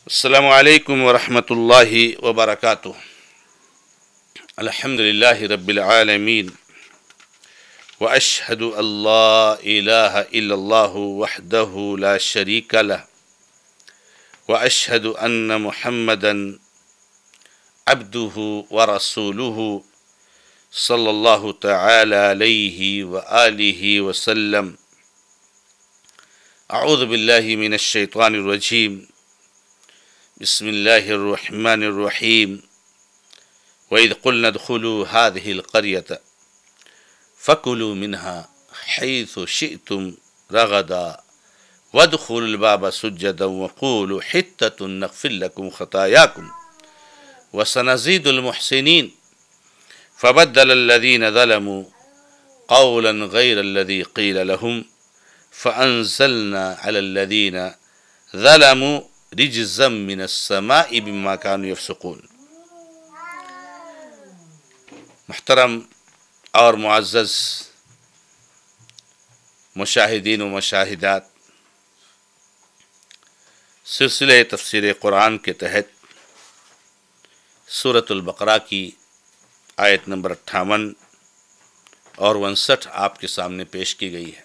السلام علیکم ورحمۃ اللہ وبرکاتہ۔ الحمد للہ رب العالمین واشہد ان لا الہ الا اللہ وحدہ لا شریک لہ واشہد ان محمدا عبدہ ورسولہ صلی اللہ تعالی علیہ وآلہ وسلم۔ اعوذ باللہ من الشیطان الرجیم، بسم اللہ الرحمن الرحیم۔ وَإِذْ قُلْنَا ادْخُلُوا هَٰذِهِ الْقَرْيَةَ فَكُلُوا مِنْهَا حَيْثُ شِئْتُمْ رَغَدًا وَادْخُلُوا الْبَابَ سُجَّدًا وَقُولُوا حِطَّةٌ نَغْفِرْ لَكُمْ خَطَايَاكُمْ وَسَنَزِيدُ الْمُحْسِنِينَ فَبَدَّلَ الَّذِينَ ظَلَمُوا قَوْلًا غَيْرَ الَّذِي قِيلَ لَهُمْ فَأَنزَلْنَا عَلَى الَّذِينَ ظَلَمُوا رجزا من السماء بما كانوا يفسقون۔ محترم اور معزز مشاہدین و مشاہدات، سلسلہ تفسیر قرآن کے تحت سورۃ البقرہ کی آیت نمبر 58 اور 59 آپ کے سامنے پیش کی گئی ہے۔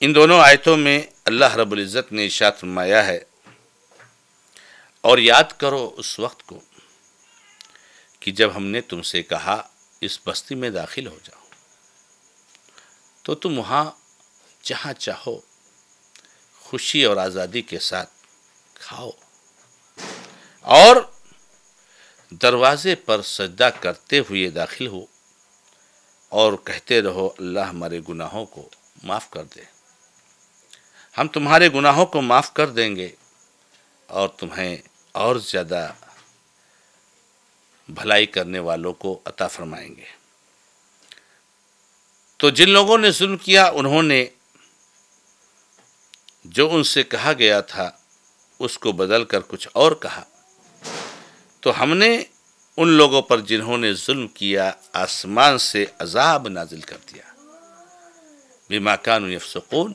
ان دونوں آیتوں میں اللہ رب العزت نے ارشاد فرمایا ہے، اور یاد کرو اس وقت کو کہ جب ہم نے تم سے کہا اس بستی میں داخل ہو جاؤ، تو تم وہاں جہاں چاہو خوشی اور آزادی کے ساتھ کھاؤ، اور دروازے پر سجدہ کرتے ہوئے داخل ہو اور کہتے رہو اللہ ہمارے گناہوں کو معاف کر دے، ہم تمہارے گناہوں کو معاف کر دیں گے اور تمہیں اور زیادہ بھلائی کرنے والوں کو عطا فرمائیں گے۔ تو جن لوگوں نے ظلم کیا، انہوں نے جو ان سے کہا گیا تھا اس کو بدل کر کچھ اور کہا، تو ہم نے ان لوگوں پر جنہوں نے ظلم کیا آسمان سے عذاب نازل کر دیا، بما کانوا یفسقون،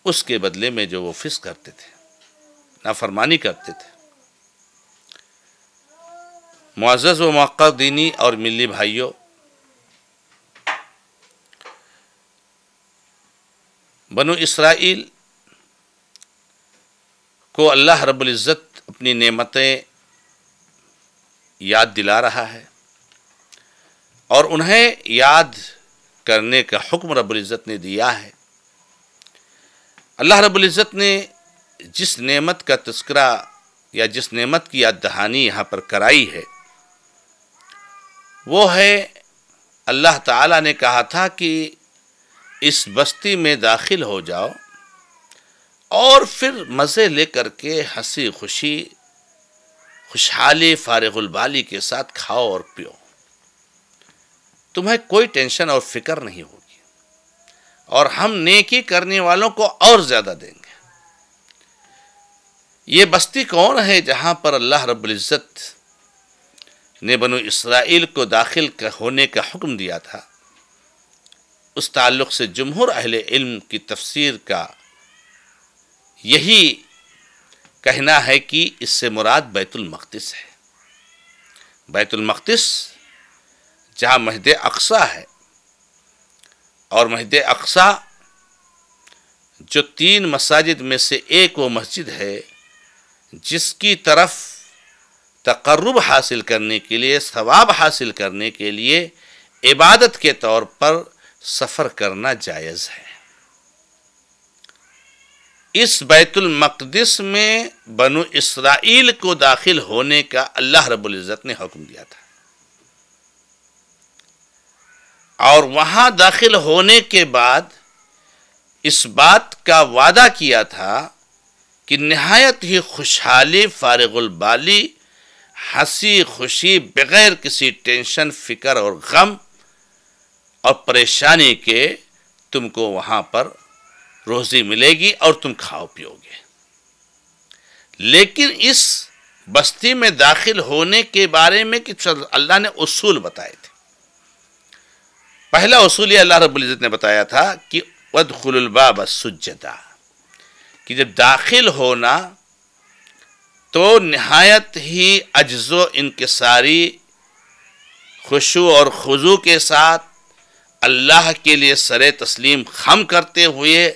اس کے بدلے میں جو وہ فسق کرتے تھے، نافرمانی کرتے تھے۔ معزز و موقر دینی اور ملی بھائیوں، بنو اسرائیل کو اللہ رب العزت اپنی نعمتیں یاد دلا رہا ہے، اور انہیں یاد کرنے کا حکم رب العزت نے دیا ہے۔ اللہ رب العزت نے جس نعمت کا تذکرہ یا جس نعمت کی یاد دہانی یہاں پر کرائی ہے، وہ ہے اللہ تعالیٰ نے کہا تھا کہ اس بستی میں داخل ہو جاؤ اور پھر مزے لے کر کے ہنسی خوشی خوشحالی فارغ البالی کے ساتھ کھاؤ اور پیو، تمہیں کوئی ٹینشن اور فکر نہیں ہوگی، اور ہم نیکی کرنے والوں کو اور زیادہ دیں گے۔ یہ بستی کون ہے جہاں پر اللہ رب العزت نے بنو اسرائیل کو داخل ہونے کا حکم دیا تھا؟ اس تعلق سے جمہور اہل علم کی تفسیر کا یہی کہنا ہے کہ اس سے مراد بیت المقدس ہے۔ بیت المقدس جہاں مسجد اقصیٰ ہے، اور مسجد اقصیٰ جو 3 مساجد میں سے ایک وہ مسجد ہے جس کی طرف تقرب حاصل کرنے کے لیے، ثواب حاصل کرنے کے لیے عبادت کے طور پر سفر کرنا جائز ہے۔ اس بیت المقدس میں بنو اسرائیل کو داخل ہونے کا اللہ رب العزت نے حکم دیا تھا، اور وہاں داخل ہونے کے بعد اس بات کا وعدہ کیا تھا کہ نہایت ہی خوشحالی فارغ البالی ہنسی خوشی بغیر کسی ٹینشن فکر اور غم اور پریشانی کے تم کو وہاں پر روزی ملے گی اور تم کھاؤ پیو گے۔ لیکن اس بستی میں داخل ہونے کے بارے میں کچھ اللہ نے اصول بتائے تھے۔ پہلا اصول یہ اللہ رب العزت نے بتایا تھا کہ وَادْخُلُوا الْبَابَ سُجَّدًا، کہ جب داخل ہونا تو نہایت ہی عجز و انکساری، خشوع اور خضوع کے ساتھ اللہ کے لیے سر تسلیم خم کرتے ہوئے،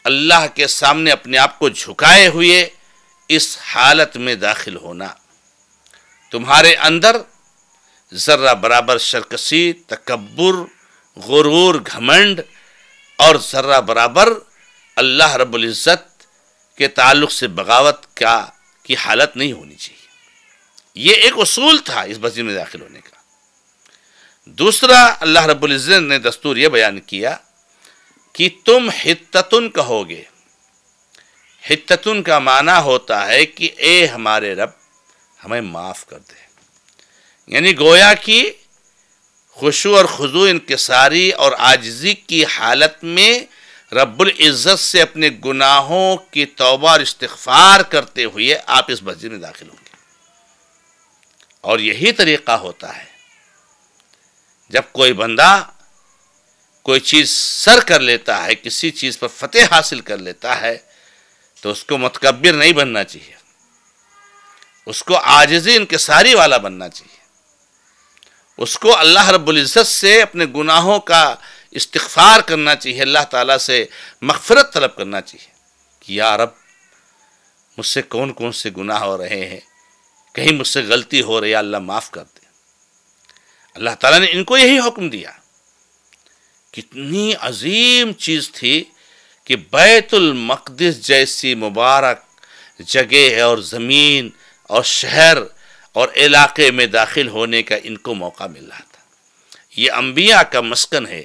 اللہ کے سامنے اپنے آپ کو جھکائے ہوئے اس حالت میں داخل ہونا۔ تمہارے اندر ذرہ برابر سرکشی، تکبر، غرور، گھمنڈ اور ذرہ برابر اللہ رب العزت کے تعلق سے بغاوت کی حالت نہیں ہونی چاہیے۔ یہ ایک اصول تھا اس مسجد میں داخل ہونے کا۔ دوسرا، اللہ رب العزت نے دستور یہ بیان کیا کہ تم حتتن کہو گے۔ حتتن کا معنی ہوتا ہے کہ اے ہمارے رب ہمیں معاف کر دے، یعنی گویا کہ خشوع اور خضوع، انکساری اور عاجزی کی حالت میں رب العزت سے اپنے گناہوں کی توبہ اور استغفار کرتے ہوئے آپ اس مسجد میں داخل ہوں گے۔ اور یہی طریقہ ہوتا ہے جب کوئی بندہ کوئی چیز سر کر لیتا ہے، کسی چیز پر فتح حاصل کر لیتا ہے، تو اس کو متکبر نہیں بننا چاہیے، اس کو عاجزی انکساری والا بننا چاہیے، اس کو اللہ رب العزت سے اپنے گناہوں کا استغفار کرنا چاہیے، اللہ تعالیٰ سے مغفرت طلب کرنا چاہیے کہ یا رب مجھ سے کون کون سے گناہ ہو رہے ہیں، کہیں مجھ سے غلطی ہو رہی ہے، اللہ معاف کر دے۔ اللہ تعالیٰ نے ان کو یہی حکم دیا۔ کتنی عظیم چیز تھی کہ بیت المقدس جیسی مبارک جگہ اور زمین اور شہر اور علاقے میں داخل ہونے کا ان کو موقع مل رہا تھا۔ یہ انبیاء کا مسکن ہے،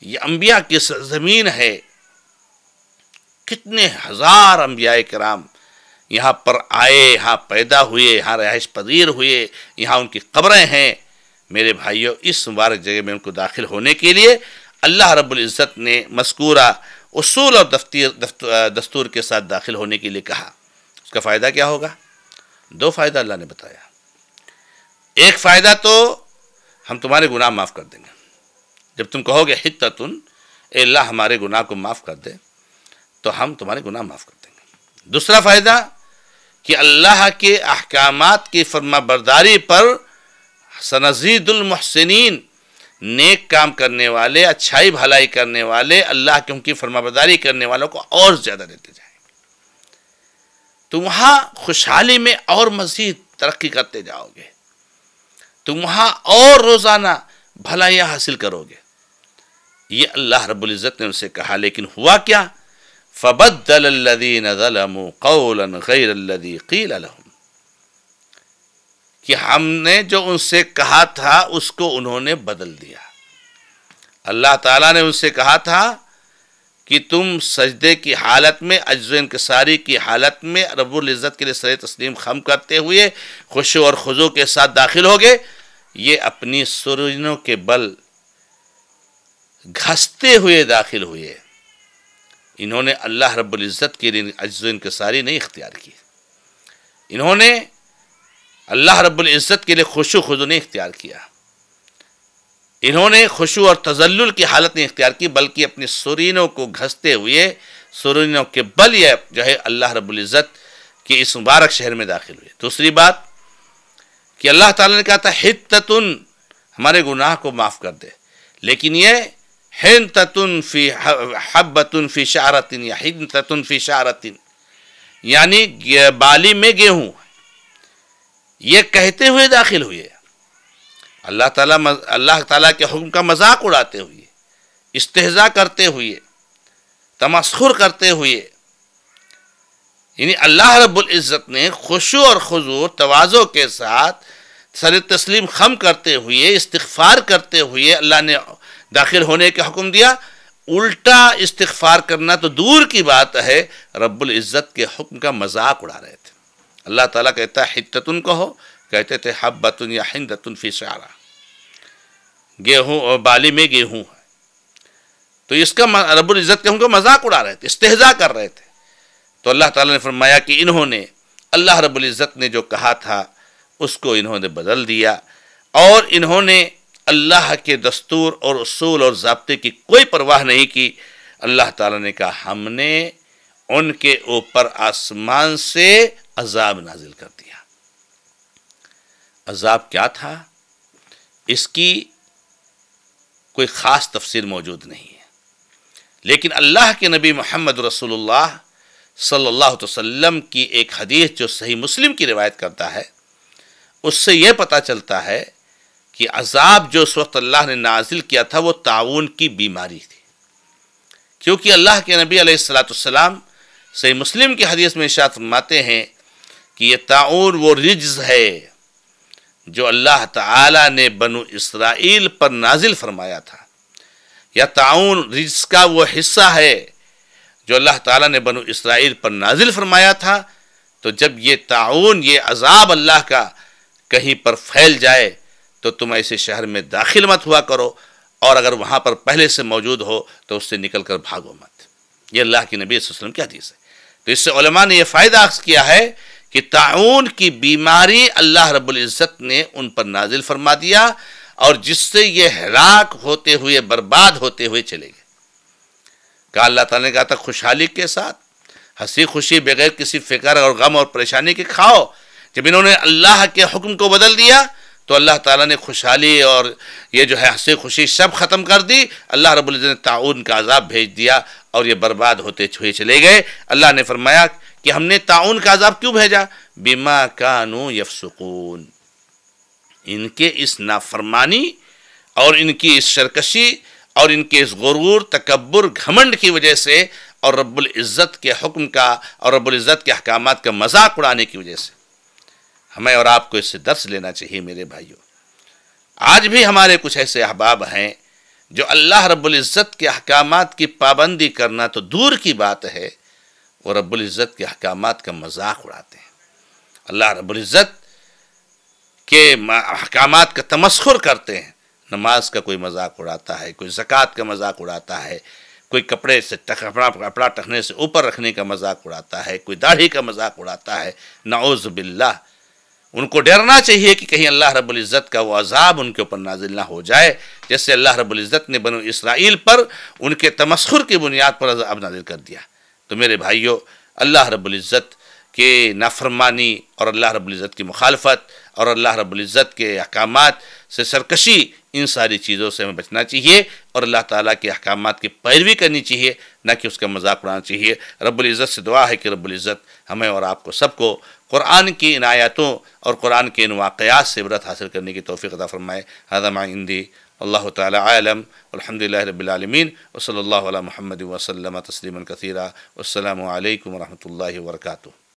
یہ انبیاء کی سرزمین ہے۔ کتنے ہزار انبیاء کرام یہاں پر آئے، یہاں پیدا ہوئے، یہاں رہائش پذیر ہوئے، یہاں ان کی قبریں ہیں۔ میرے بھائیوں، اس مبارک جگہ میں ان کو داخل ہونے کے لیے اللہ رب العزت نے مذکورہ اصول اور دستور کے ساتھ داخل ہونے کے لیے کہا۔ اس کا فائدہ کیا ہوگا؟ دو فائدہ اللہ نے بتایا۔ ایک فائدہ تو ہم تمہارے گناہ معاف کر دیں گے۔ جب تم کہو گے حتتن، اے اللہ ہمارے گناہ کو معاف کر دے، تو ہم تمہارے گناہ معاف کر دیں گے۔ دوسرا فائدہ کہ اللہ کے احکامات کی فرما برداری پر سنزید المحسنین، نیک کام کرنے والے، اچھائی بھلائی کرنے والے، اللہ کی ان کی فرما برداری کرنے والوں کو اور زیادہ دیتے جائیں گے۔ تم وہاں خوشحالی میں اور مزید ترقی کرتے جاؤ گے، تم وہاں اور روزانہ بھلائیاں حاصل کرو گے۔ یہ اللہ رب العزت نے ان سے کہا، لیکن ہوا کیا؟ فَبَدَّلَ الَّذِينَ ظَلَمُوا قَوْلًا غَيْرَ الَّذِي قِيلَ لَهُمْ، کہ ہم نے جو ان سے کہا تھا اس کو انہوں نے بدل دیا۔ اللہ تعالیٰ نے ان سے کہا تھا کہ تم سجدے کی حالت میں، عجز و انکساری کی حالت میں رب العزت کے لیے سر تسلیم خم کرتے ہوئے خشوع اور خضوع کے ساتھ داخل ہوگے۔ یہ اپنی سرینوں کے بل گھستے ہوئے داخل ہوئے۔ انہوں نے اللہ رب العزت کے لیے عجز و انکساری نہیں اختیار کی، انہوں نے اللہ رب العزت کے لیے خشوع خضوع نہیں اختیار کیا، انہوں نے خشوع اور تذلل کی حالت نہیں اختیار کی، بلکہ اپنی سرینوں کو گھستے ہوئے، سرینوں کے بل یہ جو ہے اللہ رب العزت کے اس مبارک شہر میں داخل ہوئے۔ دوسری بات کہ اللہ تعالیٰ نے کہا تھا حتتن، ہمارے گناہ کو معاف کر دے، لیکن یہ حنتتن فی حبتن فی شعرتن یا حنتتن فی شعرتن، یعنی بالی میں گیہوں، یہ کہتے ہوئے داخل ہوئے، اللہ تعالیٰ کے حکم کا مذاق اڑاتے ہوئے، استہزاء کرتے ہوئے، تمسخر کرتے ہوئے۔ یعنی اللہ رب العزت نے خشوع اور خضوع تواضع کے ساتھ سر تسلیم خم کرتے ہوئے، استغفار کرتے ہوئے اللہ نے داخل ہونے کا حکم دیا۔ الٹا استغفار کرنا تو دور کی بات ہے، رب العزت کے حکم کا مذاق اڑا رہے تھے۔ اللہ تعالیٰ کہتا ہے حتتن کہو، کہتے تھے حبتن یا حنتتن فی شعرہ، گیہوں اور بالی میں گیہوں ہے۔ تو اس کا رب العزت کے حکم کا مذاق اڑا رہے تھے، استہزاء کر رہے تھے۔ تو اللہ تعالیٰ نے فرمایا کہ انہوں نے اللہ رب العزت نے جو کہا تھا اس کو انہوں نے بدل دیا، اور انہوں نے اللہ کے دستور اور اصول اور ضابطے کی کوئی پرواہ نہیں کی۔ اللہ تعالیٰ نے کہا ہم نے ان کے اوپر آسمان سے عذاب نازل کر دیا۔ عذاب کیا تھا؟ اس کی کوئی خاص تفسیر موجود نہیں ہے، لیکن اللہ کے نبی محمد رسول اللہ صلی اللہ علیہ وسلم کی ایک حدیث جو صحیح مسلم کی روایت کرتا ہے، اس سے یہ پتہ چلتا ہے کہ عذاب جو اس وقت اللہ نے نازل کیا تھا وہ طاعون کی بیماری تھی، کیونکہ اللہ کے نبی علیہ الصلوۃ والسلام صحیح مسلم کی حدیث میں ارشاد فرماتے ہیں کہ یہ طاعون وہ رجز ہے جو اللہ تعالی نے بنو اسرائیل پر نازل فرمایا تھا، یا طاعون رجز کا وہ حصہ ہے جو اللہ تعالیٰ نے بنو اسرائیل پر نازل فرمایا تھا۔ تو جب یہ طاعون، یہ عذاب اللہ کا کہیں پر پھیل جائے تو تم ایسے شہر میں داخل مت ہوا کرو، اور اگر وہاں پر پہلے سے موجود ہو تو اس سے نکل کر بھاگو مت۔ یہ اللہ کے نبی صلی اللہ علیہ وسلم کی حدیث ہے۔ تو اس سے علماء نے یہ فائدہ اخذ کیا ہے کہ طاعون کی بیماری اللہ رب العزت نے ان پر نازل فرما دیا، اور جس سے یہ ہلاک ہوتے ہوئے، برباد ہوتے ہوئے چلے گئے۔ کہا اللہ تعالیٰ نے کہا تھا خوشحالی کے ساتھ، ہنسی خوشی بغیر کسی فکر اور غم اور پریشانی کے کھاؤ۔ جب انہوں نے اللہ کے حکم کو بدل دیا تو اللہ تعالیٰ نے خوشحالی اور یہ جو ہے ہنسی خوشی سب ختم کر دی۔ اللہ رب العزت نے طاعون کا عذاب بھیج دیا اور یہ برباد ہوتے ہوئے چلے گئے۔ اللہ نے فرمایا کہ ہم نے طاعون کا عذاب کیوں بھیجا؟ بما کانوا یفسقون، ان کے اس نافرمانی اور ان کی اس سرکشی اور ان کے اس غرور، تکبر، گھمنڈ کی وجہ سے، اور رب العزت کے حکم کا اور رب العزت کے احکامات کا مذاق اڑانے کی وجہ سے۔ ہمیں اور آپ کو اس سے درس لینا چاہیے میرے بھائیوں۔ آج بھی ہمارے کچھ ایسے احباب ہیں جو اللہ رب العزت کے احکامات کی پابندی کرنا تو دور کی بات ہے، وہ رب العزت کے احکامات کا مذاق اڑاتے ہیں، اللہ رب العزت کے احکامات کا تمسخر کرتے ہیں۔ نماز کا کوئی مذاق اڑاتا ہے، کوئی زکوٰۃ کا مذاق اڑاتا ہے، کوئی کپڑے سے کپڑا ٹخنے سے اوپر رکھنے کا مذاق اڑاتا ہے، کوئی داڑھی کا مذاق اڑاتا ہے، نعوذ باللہ۔ ان کو ڈرنا چاہیے کہ کہیں اللہ رب العزت کا وہ عذاب ان کے اوپر نازل نہ ہو جائے، جیسے اللہ رب العزت نے بنو اسرائیل پر ان کے تمسخر کی بنیاد پر عذاب نازل کر دیا۔ تو میرے بھائیوں، اللہ رب العزت کے نافرمانی اور اللہ رب العزت کی مخالفت اور اللہ رب العزت کے احکامات سے سرکشی، ان ساری چیزوں سے ہمیں بچنا چاہیے، اور اللہ تعالیٰ کے احکامات کی پیروی کرنی چاہیے، نہ کہ اس کا مذاق اڑانا چاہیے۔ رب العزت سے دعا ہے کہ رب العزت ہمیں اور آپ کو سب کو قرآن کی ان آیاتوں اور قرآن کے ان واقعات سے عبرت حاصل کرنے کی توفیق عطا فرمائے۔ ھذا ما عندی، اللہ تعالیٰ عالم، والحمد للہ رب العالمین، وصلی اللہ علی محمد وسلم تسلیما کثیرا، والسلام علیکم ورحمۃ اللہ وبرکاتہ۔